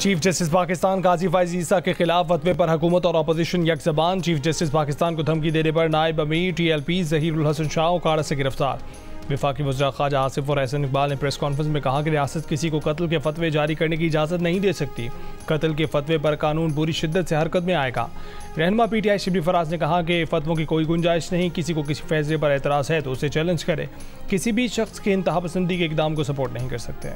Chief justice Pakistan काजी फैज़ ईसा के खिलाफ फतवे पर हुकूमत और अपोजिशन यकज़बान। चीफ जस्टिस पाकिस्तान को धमकी देने पर नायब अमीर TLP ज़हीरुल हसन शाह उकाड़ा से गिरफ्तार। वफाकी वज़ीर ख़ारजा आसिफ और एहसन इकबाल ने प्रेस कॉन्फ्रेंस में कहा कि रियासत किसी को कत्ल के फतवे जारी करने की इजाज़त नहीं दे सकती। कत्ल के फतवे पर कानून पूरी शिद्दत से हरकत में आएगा। रहनुमा PTI शिबली फराज ने कहा कि फतवों की कोई गुंजाइश नहीं, किसी को किसी फैसले पर एतराज़ है तो उसे चैलेंज करे। किसी भी शख्स के इंतहा पसंदी के इक़दाम को सपोर्ट नहीं कर सकते।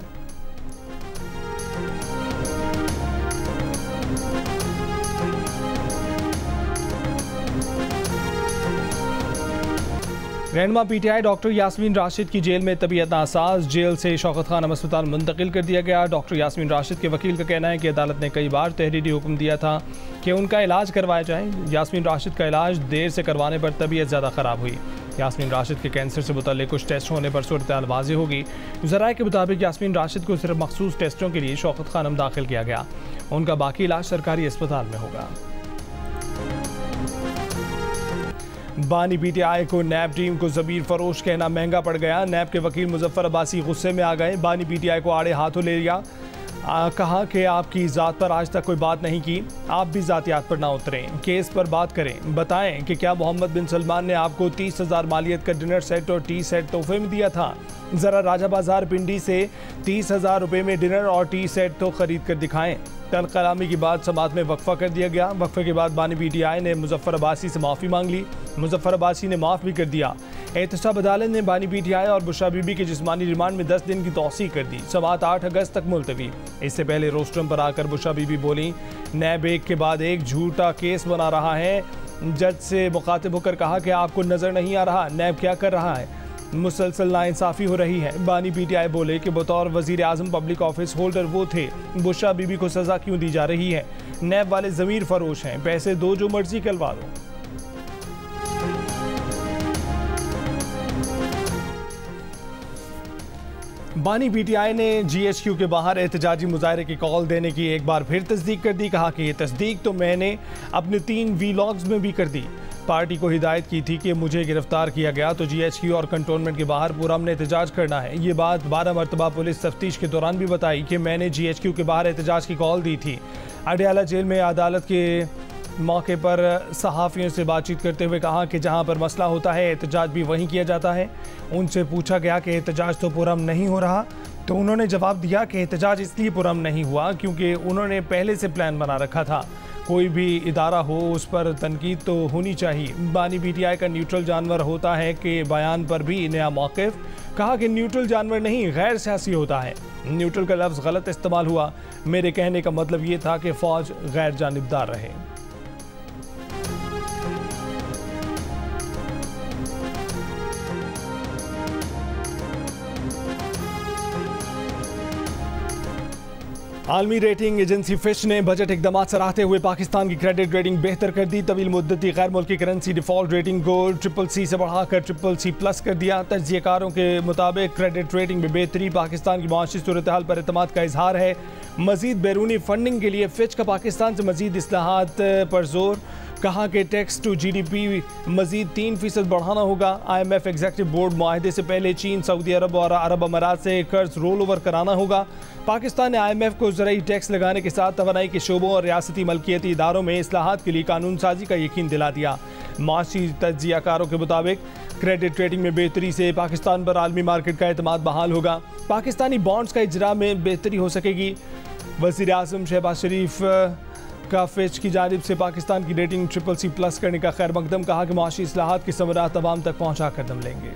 रहनुमा PTI डॉक्टर यास्मीन राशिद की जेल में तबीयत नासाज। जेल से शौकत खानम अस्पताल मुंतकिल कर दिया गया। डॉक्टर यास्मीन राशिद के वकील का कहना है कि अदालत ने कई बार तहरीरी हुक्म दिया था कि उनका इलाज करवाया जाए। यास्मीन राशिद का इलाज देर से करवाने पर तबीयत ज़्यादा ख़राब हुई। यास्मीन राशिद के कैंसर से मुतल्लिक कुछ टेस्ट होने पर सूरत-ए-हाल वाज़ेह होगी। ज़राए के मुताबिक यास्मीन राशिद को सिर्फ मखसूस टेस्टों के लिए शौकत खानम दाखिल किया गया। उनका बाकी इलाज सरकारी अस्पताल में होगा। बानी PTI को नैब टीम को ज़मीर फरोश कहना महंगा पड़ गया। नैब के वकील मुजफ्फर अब्बासी गुस्से में आ गए। बानी PTI को आड़े हाथों ले लिया। कहा कि आपकी ज़ात पर आज तक कोई बात नहीं की, आप भी ज़ातियात पर ना उतरें, केस पर बात करें। बताएं कि क्या मोहम्मद बिन सलमान ने आपको 30,000 मालियत का डिनर सेट और टी सेट तोहफे में दिया था? ज़रा राजा बाजार पिंडी से 30,000 रुपये में डिनर और टी सेट तो ख़रीद कर दिखाएं। तल कलामी की बाद समात में वक्फा कर दिया गया। वक्फे के बाद बानी PTI ने मुजफ्फर अब्बासी से माफ़ी मांग ली। मुजफ्फर अब्बासी ने माफ़ भी कर दिया। एहतसाब अदालत ने बानी PTI और बुशरा बीबी की जिस्मानी रिमांड में 10 दिन की तौसीक कर दी। समात 8 अगस्त तक मुलतवी। इससे पहले रोस्ट्रम पर आकर बुशरा बीबी बोली, नैब एक के बाद एक झूठा केस बना रहा है। जज से मुखातिब होकर कहा कि आपको नज़र नहीं आ रहा नैब क्या कर रहा है, मुसलसल नाइंसाफ़ी हो रही है। बानी PTI बोले कि बतौर वज़ीर आज़म पब्लिक ऑफिस होल्डर वो थे, बुशरा बीबी को सज़ा क्यों दी जा रही है? नैब वाले ज़मीर फरोश हैं, पैसे दो जो मर्जी करवा दो। बानी PTI ने GHQ के बाहर एहतजाजी मुजाहरे की कॉल देने की एक बार फिर तस्दीक कर दी। कहा कि ये तस्दीक तो मैंने अपने 3 वीलॉग्स में भी कर दी। पार्टी को हिदायत की थी कि मुझे गिरफ्तार किया गया तो GHQ और कंटोनमेंट के बाहर पुरअमन एहतजाज करना है। ये बात 12 मरतबा पुलिस तफ्तीश के दौरान भी बताई कि मैंने GHQ के बाहर एहतजाज की कॉल दी थी। अडयाला जेल में अदालत के मौके पर सहाफ़ियों से बातचीत करते हुए कहा कि जहां पर मसला होता है एहतजाज भी वहीं किया जाता है। उनसे पूछा गया कि एहतजाज तो पुरअमन नहीं हो रहा, तो उन्होंने जवाब दिया कि एहतजाज इसलिए पुरअमन नहीं हुआ क्योंकि उन्होंने पहले से प्लान बना रखा था। कोई भी इदारा हो उस पर तनकीद तो होनी चाहिए। बानी PTI का न्यूट्रल जानवर होता है कि बयान पर भी नया मौक़िफ़। कहा कि न्यूट्रल जानवर नहीं गैर सियासी होता है। न्यूट्रल का लफ्ज़ गलत इस्तेमाल हुआ। मेरे कहने का मतलब ये था कि फ़ौज गैर जानिबदार रहे। आलमी रेटिंग एजेंसी फिश ने बजट इकदाम सराहते हुए पाकिस्तान की क्रेडिट रेटिंग बेहतर कर दी। तवील मुद्दती गैर मुल्की करेंसी डिफ़ॉल्ट रेटिंग को CCC से बढ़ाकर CCC+ कर दिया। तज्ज़ियाकारों के मुताबिक क्रेडिट रेटिंग में बेहतरी पाकिस्तान की माशी सूरत हाल पर एतमाद का इजहार है। मज़ीद बैरूनी फंडिंग के लिए फिच का पाकिस्तान से मज़ीद इस्लाहात पर जोर। कहा कि टैक्स टू GDP मज़ीद 3% बढ़ाना होगा। IMF एग्जीक्यूटिव बोर्ड मुआहदे से पहले चीन, सऊदी अरब और अरब अमारात से कर्ज रोल ओवर कराना होगा। पाकिस्तान ने IMF को ज़राई टैक्स लगाने के साथ तवानाई के शोबों और रियासती मलकियती इदारों में इस्लाहात के लिए कानून साजी का यकीन दिला दिया। माशी तज्ज़ियाकारों के मुताबिक क्रेडिट रेटिंग में बेहतरी से पाकिस्तान पर आलमी मार्केट का एतमाद बहाल होगा। पाकिस्तानी बॉन्ड्स का इजरा में बेहतरी हो सकेगी। वज़ीर आज़म शहबाज शरीफ का फिच की जानिब से पाकिस्तान की रेटिंग CCC+ करने का खैर मकदम। कहा कि माशी इस्लाहात की समरात तमाम तक पहुँचा कर दम लेंगे।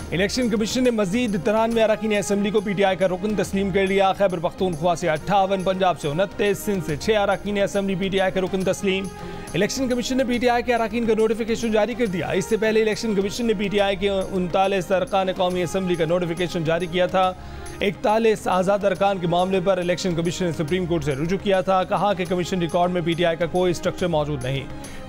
इलेक्शन कमीशन ने मजीद 93 अरकान असम्बली को PTI का रुकन तस्लीम कर लिया। खैबर पख्तूनख्वा से 58, पंजाब से 29, सिंध से 6 अरकान असम्बली PTI का रुकन तस्लीम। इलेक्शन कमीशन ने PTI के अरकान का नोटिफिकेशन जारी कर दिया। इससे पहले इलेक्शन कमीशन ने PTI के 39 अरकान कौमी असम्बली का नोटिफिकेशन जारी किया था। 41 आज़ाद अरकान के मामले पर इलेक्शन कमीशन ने सुप्रीम कोर्ट से रुजू किया था। कहा कि कमीशन रिकॉर्ड में PTI का कोई स्ट्रक्चर मौजूद नहीं।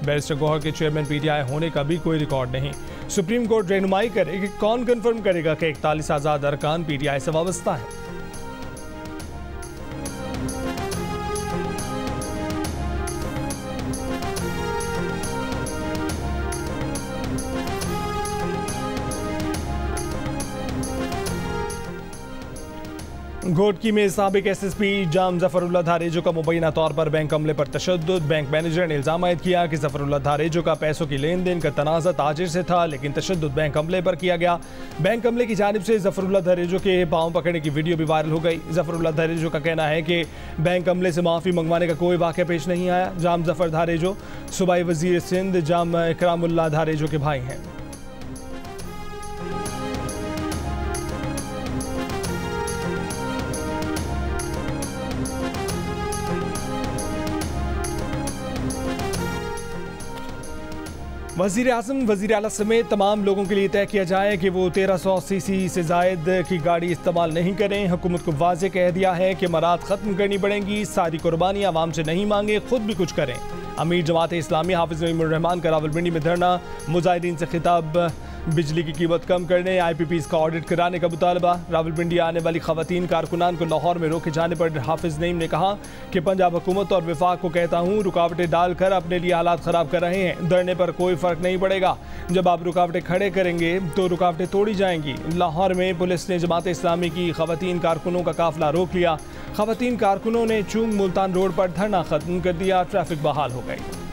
बैरिस्टर गौहर के चेयरमैन PTI होने का भी कोई रिकॉर्ड नहीं। सुप्रीम कोर्ट रहनुमाई करे कि कौन कन्फर्म करेगा कि 41 आज़ाद अरकान PTI से वाबस्ता है। घोटकी में साबिक एसएसपी जाम जफरुल्लाह धारेजो का मुबैना तौर पर बैंक अमले पर तशद्दुद। बैंक मैनेजर ने इल्जाम आयद किया कि जफरुल्लाह धारेजो का पैसों की लेन देन का तनाज़ा ताजिर से था, लेकिन तशद्दुद बैंक अमले पर किया गया। बैंक अमले की जानिब से जफरुल्लाह धारेजो के पाँव पकड़ने की वीडियो भी वायरल हो गई। जफरुल्लाह धारेजो का कहना है कि बैंक अमले से माफ़ी मंगवाने का कोई वाक़या पेश नहीं आया। जाम जफर धारेजो सूबाई वज़ीर सिंध जाम इकरामुल्लाह धारेजो के भाई हैं। वज़ीर आज़म वज़ीर आला समेत तमाम लोगों के लिए तय किया जाए कि वो 1300 सीसी से जायद की गाड़ी इस्तेमाल नहीं करें। हुकूमत को वाज़े कह दिया है कि मराद ख़त्म करनी पड़ेंगी। सारी कुर्बानी आवाम से नहीं मांगे, खुद भी कुछ करें। अमीर जमात इस्लामी हाफिज़ नईमुर रहमान का रावलपिंडी में धरना। मुजाहिदीन से खिताब। बिजली की कीमत कम करने, IPPs का ऑडिट कराने का मुतालबा। रावलपिंडी आने वाली ख़वातीन कारकुनान को लाहौर में रोके जाने पर हाफिज़ नईम ने कहा कि पंजाब हुकूमत और विफाक को कहता हूँ, रुकावटें डालकर अपने लिए हालात ख़राब कर रहे हैं। धरने पर कोई फ़र्क नहीं पड़ेगा। जब आप रुकावटें खड़े करेंगे तो रुकावटें तोड़ी जाएंगी। लाहौर में पुलिस ने जमात इस्लामी की ख़वातीन कारकुनों का काफ़िला रोक लिया। ख़वातीन कारकुनों ने चूंग मुल्तान रोड पर धरना ख़त्म कर दिया। ट्रैफिक बहाल हो गई।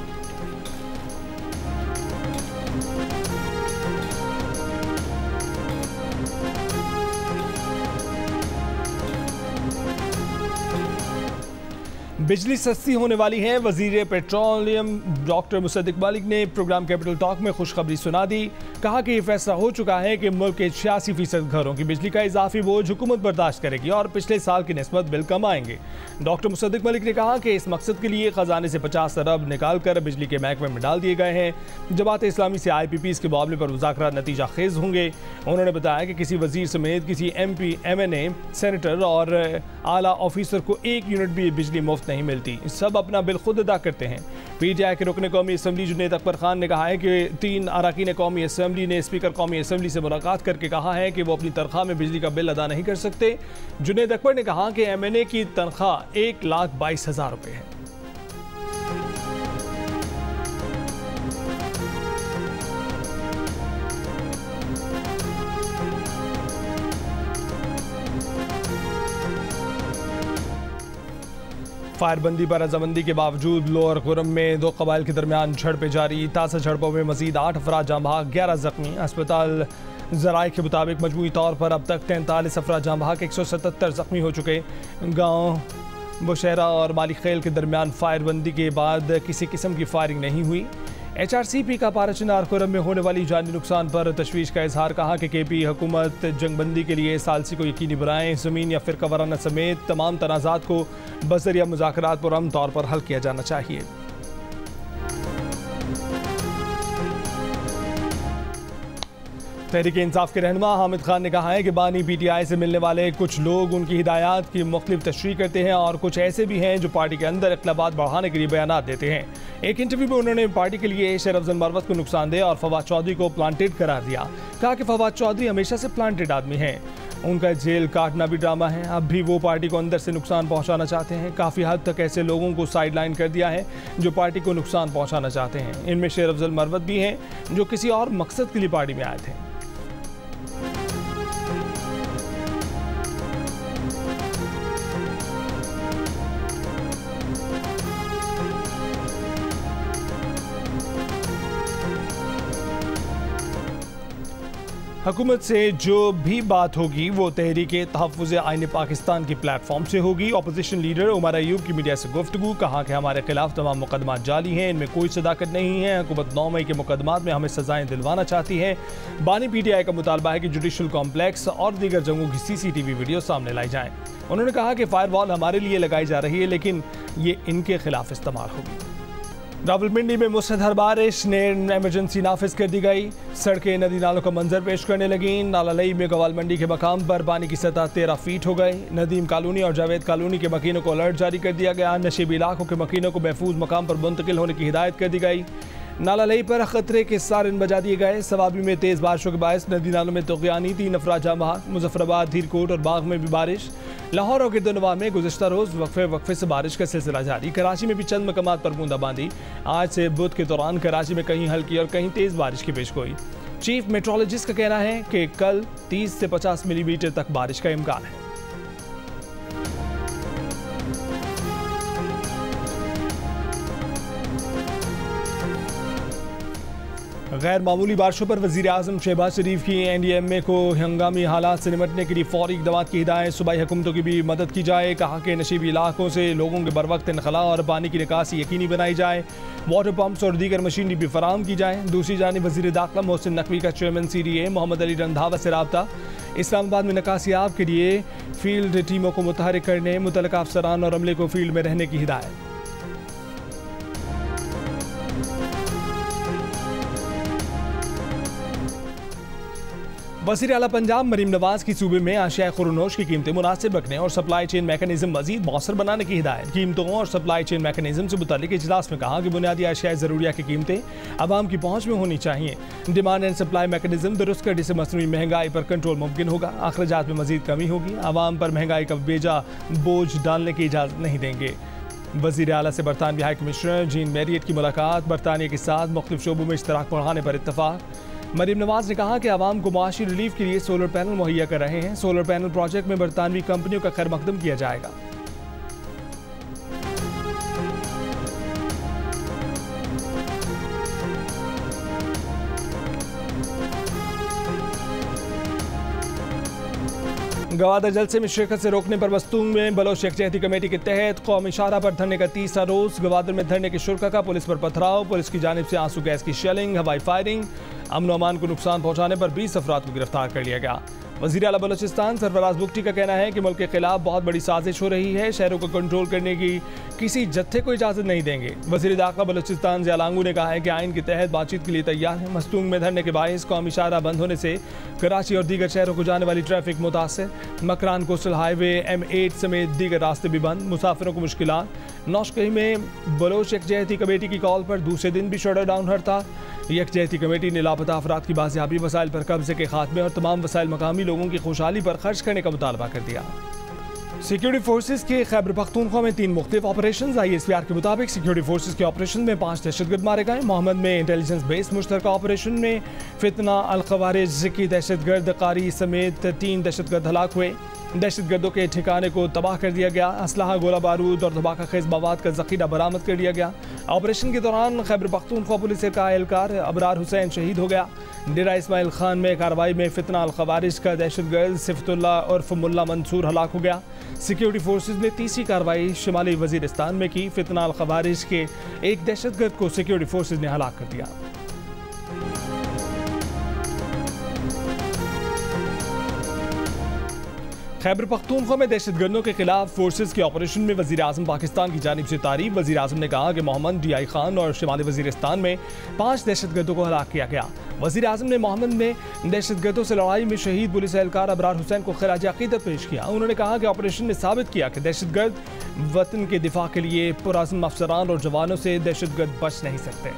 बिजली सस्ती होने वाली है। वजीर पेट्रोलियम डॉक्टर मुसद्दिक मालिक ने प्रोग्राम कैपिटल टॉक में खुशखबरी सुना दी। कहा कि यह फैसला हो चुका है कि मुल्क के 86% घरों की बिजली का इजाफी बोझ हुकूमत बर्दाश्त करेगी और पिछले साल की निस्बत बिल कम आएंगे। डॉक्टर मुसद्दिक मालिक ने कहा कि इस मकसद के लिए खजाने से 50 अरब निकाल कर बिजली के महकमे में डाल दिए गए हैं। जमात इस्लामी से IPPs के मामले पर मुज़ाकरा नतीजा खेज होंगे। उन्होंने बताया कि किसी वजीर समेत किसी MP, MNA, सेनेटर और आला ऑफिसर को 1 यूनिट भी बिजली मुफ्त नहीं मिलती। सब अपना बिल खुद अदा करते हैं। PTI के रुकन कौमी असम्बली जुनैद अकबर खान ने कहा है कि 3 अरकान कौमी असम्बली ने स्पीकर कौमी असम्बली से मुलाकात करके कहा है कि वो अपनी तनख्वाह में बिजली का बिल अदा नहीं कर सकते। जुनैद अकबर ने कहा कि MNA की तनख्वाह 1,22,000 रुपये है। फायरबंदी पर रजामंदी के बावजूद लोअर खुरम में 2 कबाइल के दरमियान झड़पें जारी। ताज़ा झड़पों में मजीद 8 अफराद जाँ बहक, 11 जख्मी। अस्पताल ज़राए के मुताबिक मजमूई तौर पर अब तक 43 अफराद जाँ बहक, 177 जख्मी हो चुके। गाँव बुशहरा और माली खेल के दरमियान फायरबंदी के बाद किसी किस्म की फायरिंग नहीं हुई। HRCP का पाराचनार खुरम में होने वाली जानी नुकसान पर तशवीश का इजहार। कहा कि KP हुकूमत जंगबंदी के लिए सालसी को यकीनी बनाएं। ज़मीन या फिरका वाराना समेत तमाम तनाज़ात को बज़रिया मुज़ाकरात पुरअमन तौर पर हल किया जाना चाहिए। तहरीक इंसाफ के रहनुमा हामिद खान ने कहा है कि बानी PTI से मिलने वाले कुछ लोग उनकी हिदायत की मुख्तलिफ तशरीह करते हैं और कुछ ऐसे भी हैं जो पार्टी के अंदर इख्तलाफात बढ़ाने के लिए बयानात देते हैं। एक इंटरव्यू में उन्होंने पार्टी के लिए शेर अफजल मरवत को नुकसानदेह और फवाद चौधरी को प्लांटेड करार दिया। कहा कि फवाद चौधरी हमेशा से प्लांटेड आदमी हैं। उनका जेल काटना भी ड्रामा है। अब भी वो पार्टी को अंदर से नुकसान पहुंचाना चाहते हैं। काफ़ी हद तक ऐसे लोगों को साइड लाइन कर दिया है जो पार्टी को नुकसान पहुंचाना चाहते हैं। इनमें शेर अफजल मरवत भी हैं जो किसी और मकसद के लिए पार्टी में आए थे। हुकूमत से जो भी बात होगी वो तहरीक तहफ़्फ़ुज़ आइन पाकिस्तान की प्लेटफॉर्म से होगी। अपोजिशन लीडर उमर अयूब की मीडिया से गुफ्तगू। कहा कि हमारे खिलाफ तमाम मुकदमात जाली हैं, इनमें कोई सदाकत नहीं है। हुकूमत 9 मई के मुकदमात में हमें सजाएं दिलवाना चाहती है। बानी PTI का मुतालबा है कि जुडिशल कॉम्प्लेक्स और दीगर जगहों की CCTV वीडियो सामने लाई जाएँ। उन्होंने कहा कि फायरवॉल हमारे लिए लगाई जा रही है लेकिन ये इनके खिलाफ इस्तेमाल होगी। रावलपिंडी में मुसलधार बारिश ने एमरजेंसी नाफिज कर दी गई। सड़कें नदी नालों का मंजर पेश करने लगी। नालालई में गवाल मंडी के मकाम पर पानी की सतह 13 फीट हो गई। नदीम कॉलोनी और जावेद कॉलोनी के मकीनों को अलर्ट जारी कर दिया गया। नशीबी इलाकों के मकीनों को महफूज मकाम पर मुंतकिल होने की हिदायत कर दी गई। नालालई पर खतरे के सारन बजा दिए गए। सवाबी में तेज़ बारिशों के बायस नदी नालों में तुग़यानी, 3 अफराद जाँ बहक। मुजफ्फराबाद, धीरकोट और बाग में भी बारिश। लाहौर और गिरदनवां में गुज़िश्ता रोज़ वक्फे से बारिश का सिलसिला जारी। कराची में भी चंद मकामात पर बूंदाबांदी। आज से बुध के दौरान कराची में कहीं हल्की और कहीं तेज़ बारिश की पेशगोई। चीफ मेट्रोलॉजिस्ट का कहना है कि कल 30 से 50 मिलीमीटर तक बारिश का इम्कान है। गैर मामूली बारिशों पर वज़ीर आज़म शहबाज शरीफ की NDMA को हंगामी हालात से निपटने के लिए फौरी इक़दाम की हिदायत। सूबाई हुकूमतों की भी मदद की जाए। कहा कि नशीबी इलाकों से लोगों के बर वक्त इनखला और पानी की निकासी यकीनी बनाई जाए। वाटर पम्प्स और दीगर मशीनरी भी फराहम की जाए। दूसरी जानिब वज़ीर दाखिला मोहसिन नकवी का चेयरमैन CDA मोहम्मद अली रंधावा से रब्ता। इस्लामाबाद में निकासियाब के लिए फील्ड टीमों को मुतहरिक करने, मुतल्लिका अफसरान और अमले को फील्ड में रहने की हिदायत। वज़ीर आला पंजाब मरीम नवाज की सूबे में अशिया खुरनोश की कीमतें मुनासिब रखने और सप्लाई चेन मैकेनिज्म मजीद मौसर बनाने की हिदायत। कीमतों और सप्लाई चेन मैकेनिज्म से मुताल्लिक इजलास में कहा कि बुनियादी अशिया ज़रूरिया की कीमतें आवाम की पहुँच में होनी चाहिए। डिमांड एंड सप्लाई मैकेनिज्म दुरुस्त करने से मसनूई महंगाई पर कंट्रोल मुमकिन होगा। अखराजात में मजीद कमी होगी। आवाम पर महंगाई का बेजा बोझ डालने की इजाज़त नहीं देंगे। वज़ीर आला से बरतानवी हाई कमिश्नर जीन मैरियट की मुलाकात। बरतानिया के साथ मुख्तलिफ शोबों में इश्तराक बढ़ाने पर इत्तफाक। मरीम नवाज ने कहा कि आवाम को माशी रिलीफ के लिए सोलर पैनल मुहैया कर रहे हैं। सोलर पैनल प्रोजेक्ट में बरतानवी कंपनियों का खैर मकदम किया जाएगा। गवादर जलसे में शिरकत से रोकने पर मस्तूंग में बलोच यकजहती कमेटी के तहत कौमी शाहरा पर धरने का तीसरा रोज। गवादर में धरने के शुरका का पुलिस पर पथराव, पुलिस की जानिब से आंसू गैस की शेलिंग, हवाई फायरिंग। अमन और अमान को नुकसान पहुंचाने पर 20 अफराद को गिरफ्तार कर लिया गया। वज़ीर आला बलोचिस्तान सरफराज बुगटी का कहना है कि मुल्क के खिलाफ बहुत बड़ी साजिश हो रही है। शहरों को कंट्रोल करने की किसी जत्थे को इजाज़त नहीं देंगे। वज़ीर दाखिला बलोचिस्तान ज़ियालांगू ने कहा है कि आइन के तहत बातचीत के लिए तैयार है। मस्तूंग में धरने के बायस कौमी शाहरा बंद होने से कराची और दीगर शहरों को जाने वाली ट्रैफिक मुतासर। मकरान कोस्टल हाईवे M8 समेत दीगर रास्ते भी बंद, मुसाफिरों को मुश्किलात। नौशकही में बलोच यकजहती कमेटी की कॉल पर दूसरे दिन भी शटर डाउन हड़ताल। यकजहती कमेटी ने लापता अफराद की बाजियाबी, वसाइल पर कब्जे के खात्मे और तमाम वसाइल मकामी लोगों की खुशहाली पर खर्च करने का मुतालबा कर दिया। सिक्योरिटी फोर्सेस के खैबर पख्तूनख्वा में 3 मुख्तलिफ ऑपरेशन। ISPR के मुताबिक सिक्योरिटी फोर्सेस के ऑपरेशन में 5 दहशतगर्द मारे गए। मोहम्मद में इंटेलिजेंस बेस्ड मुश्तरका ऑपरेशन में फितना अल खवारिज की दहशतगर्द कारी समेत 3 दहशतगर्द हलाक हुए। दहशतगर्दों के ठिकाने को तबाह कर दिया गया। असलहा, गोला बारूद और धमाका खेज मवाद का जखीरा बरामद कर लिया गया। ऑपरेशन के दौरान खैबर पख्तूनख्वा पुलिस का एहलकार अबरार हुसैन शहीद हो गया। डेरा इस्माइल खान में कार्रवाई में फितना अल खवारिज का दहशतगर्द सिफतुल्ला उर्फ मुल्ला मंसूर हलाक हो गया। सिक्योरिटी फोर्सेज ने तीसरी कार्रवाई शिमाली वजीरिस्तान में की। फितना अल खवारिज के एक दहशतगर्द को सिक्योरिटी फोर्सेज ने हलाक कर दिया। खैबर पख्तूनख्वा में दहशतगर्दों के खिलाफ फोर्सेज के ऑपरेशन में वज़ीर आज़म पाकिस्तान की जानिब से तारीफ। वज़ीर आज़म ने कहा कि मोहम्मद, DI खान और शिमाली वजीरिस्तान में 5 दहशतगर्दों को हलाक किया गया। वज़ीर आज़म ने मोहम्मद में दहशतगर्दों से लड़ाई में शहीद पुलिस एहलकार अबरार हुसैन को खिराज अकीदत पेश किया। उन्होंने कहा कि ऑपरेशन ने साबित किया कि दहशतगर्द वतन के दिफा के लिए पुरअज़्म अफसरान और जवानों से दहशतगर्द बच नहीं सकते।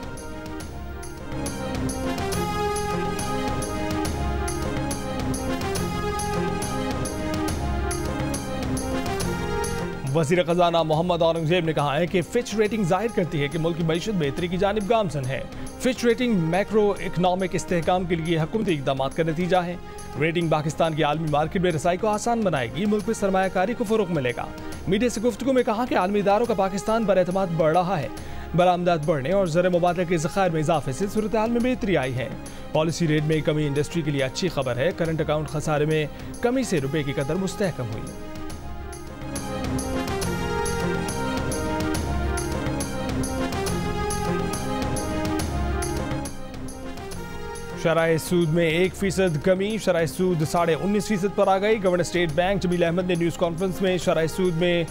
वज़ीर ख़ज़ाना मोहम्मद औरंगज़ेब ने कहा है कि फिच रेटिंग जाहिर करती है कि मुल्क की मईशत बेहतरी की जानिब गामजन है। फिच रेटिंग मैक्रो इकनॉमिक इस्तेहकाम के लिए हुकूमती इक़दामात का नतीजा है। रेटिंग पाकिस्तान की आलमी मार्केट में रसाई को आसान बनाएगी, मुल्क में सरमायाकारी को फ़रोग़ मिलेगा। मीडिया से गुफ्तगू में कहा कि आलमी इदारों का पाकिस्तान पर एतमाद बढ़ रहा है। बरामदात बढ़ने और ज़र मुबादला के ज़खायर में इजाफे से सूरत हाल में बेहतरी आई है। पॉलिसी रेट में कमी इंडस्ट्री के लिए अच्छी खबर है। करंट अकाउंट खसारे में कमी से रुपये की कदर मुस्तहकम हुई। शरह सूद में 1% कमी, शरह सूद 19.5% पर आ गई। Governor State Bank Jameel Ahmed ने न्यूज़ कॉन्फ्रेंस में शरह सूद में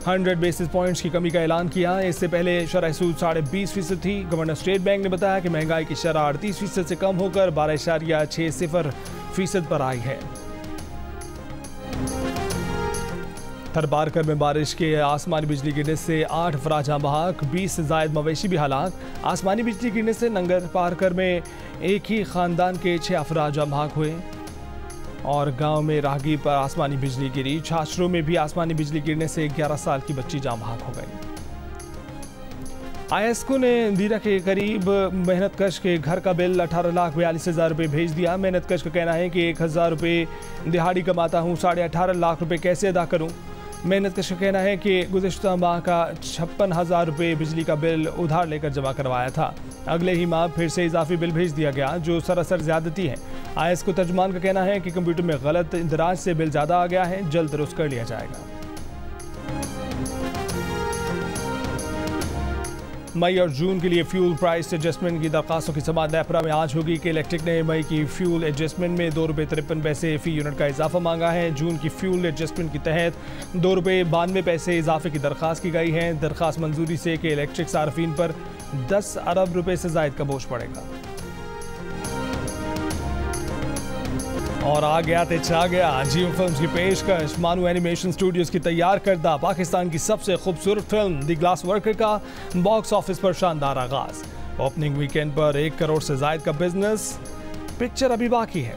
100 बेसिस पॉइंट्स की कमी का ऐलान किया। इससे पहले शरह सूद 20.5% थी। गवर्नर स्टेट बैंक ने बताया कि महंगाई की शरह 38% से कम होकर 12.60% पर आई है। थरपारकर में बारिश के आसमानी बिजली गिरने से 8 अफराद जाँ बहक, 20 से जायद मवेशी भी हलाक। आसमानी बिजली गिरने से नंगर पारकर में एक ही ख़ानदान के 6 अफराद जाँ बहक हुए और गांव में राहगीर पर आसमानी बिजली गिरी। छाछरों में भी आसमानी बिजली गिरने से 11 साल की बच्ची जाँ बहक हो गई। ISCO ने दीरा के करीब मेहनत कश के घर का बिल 18,42,000 रुपये भेज दिया। मेहनत कश का कहना है कि 1,000 रुपये दिहाड़ी कमाता हूँ, 18.5 लाख रुपये कैसे अदा करूँ। मेहनत कश का कहना है कि गुज़िश्ता माह का 56,000 रुपये बिजली का बिल उधार लेकर जमा करवाया था। अगले ही माह फिर से इजाफी बिल भेज दिया गया जो सरासर ज्यादती है। IS को तर्जुमान का कहना है कि कंप्यूटर में गलत इंदराज से बिल ज्यादा आ गया है, जल्द दुरुस्त कर लिया जाएगा। मई और जून के लिए फ्यूल प्राइस एडजस्टमेंट की दरखास्तों की समाअत नेपरा में आज होगी कि इलेक्ट्रिक ने मई की फ्यूल एडजस्टमेंट में ₹2.53 फी यूनिट का इजाफा मांगा है। जून की फ्यूल एडजस्टमेंट के तहत ₹2.92 इजाफे की दरखास्त की गई है। दरखास्त मंजूरी से कि इलेक्ट्रिक सार्फिन पर 10 अरब रुपए से जायद का बोझ पड़ेगा। और आ गया ते छा गया जियो फिल्म्स की पेशकश। मानू एनिमेशन स्टूडियोज की तैयार करदा पाकिस्तान की सबसे खूबसूरत फिल्म द ग्लास वर्कर का बॉक्स ऑफिस पर शानदार आगाज। ओपनिंग वीकेंड पर 1 करोड़ से जायद का बिजनेस। पिक्चर अभी बाकी है।